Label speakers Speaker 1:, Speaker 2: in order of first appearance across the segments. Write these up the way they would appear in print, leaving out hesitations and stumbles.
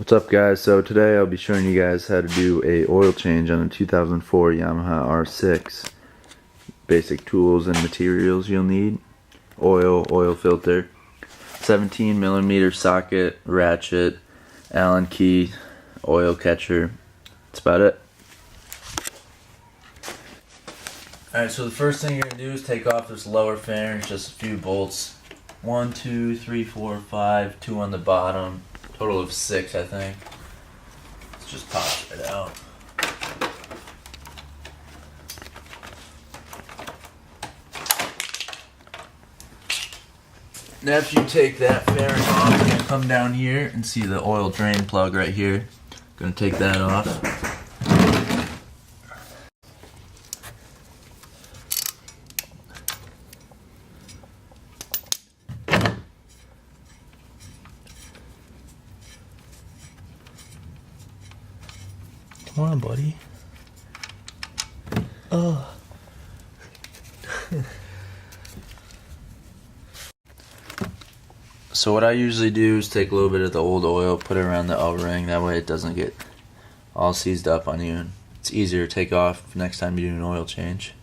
Speaker 1: What's up guys? So today I'll be showing you guys how to do a oil change on a 2004 Yamaha R6. Basic tools and materials you'll need: oil filter, 17mm socket, ratchet, Allen key, oil catcher. That's about it. Alright, so the first thing you're going to do is take off this lower flange, just a few bolts. 1, 2, 3, 4, 5, 2 on the bottom. Total of 6, I think. Let's just pop it out. And after you take that fairing off, you're going to come down here and see the oil drain plug right here. Going to take that off. Come on, buddy. Oh. So what I usually do is take a little bit of the old oil, put it around the O-ring, that way it doesn't get all seized up on you. And it's easier to take off next time you do an oil change.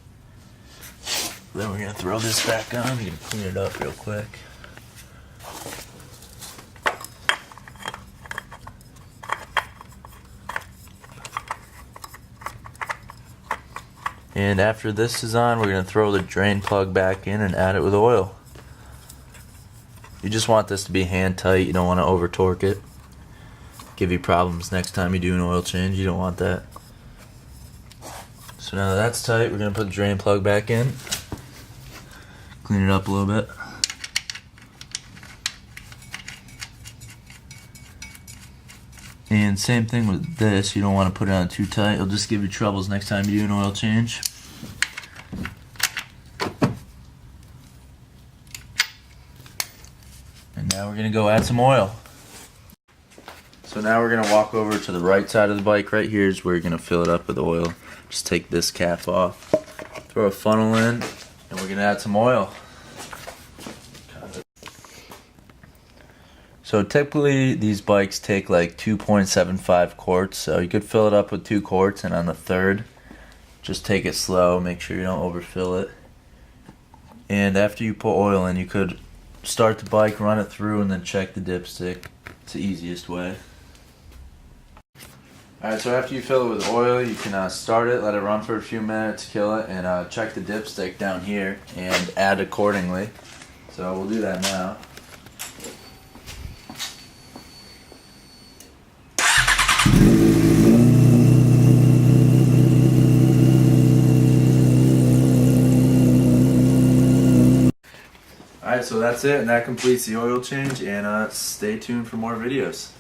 Speaker 1: Then we're going to throw this back on. You can clean it up real quick. And after this is on, we're going to throw the drain plug back in and add it with oil. You just want this to be hand tight. You don't want to over torque it. Give you problems next time you do an oil change. You don't want that. So now that that's tight, we're going to put the drain plug back in. Clean it up a little bit. And same thing with this, you don't want to put it on too tight. It'll just give you troubles next time you do an oil change. And now we're going to go add some oil. So now we're going to walk over to the right side of the bike. Right here is where you're going to fill it up with oil. Just take this cap off, throw a funnel in, and we're going to add some oil. So typically these bikes take like 2.75 quarts, so you could fill it up with 2 quarts, and on the third, just take it slow, make sure you don't overfill it. And after you put oil in, you could start the bike, run it through, and then check the dipstick. It's the easiest way. Alright, so after you fill it with oil, you can start it, let it run for a few minutes, kill it, and check the dipstick down here and add accordingly. So we'll do that now. Alright, so that's it, and that completes the oil change, and stay tuned for more videos.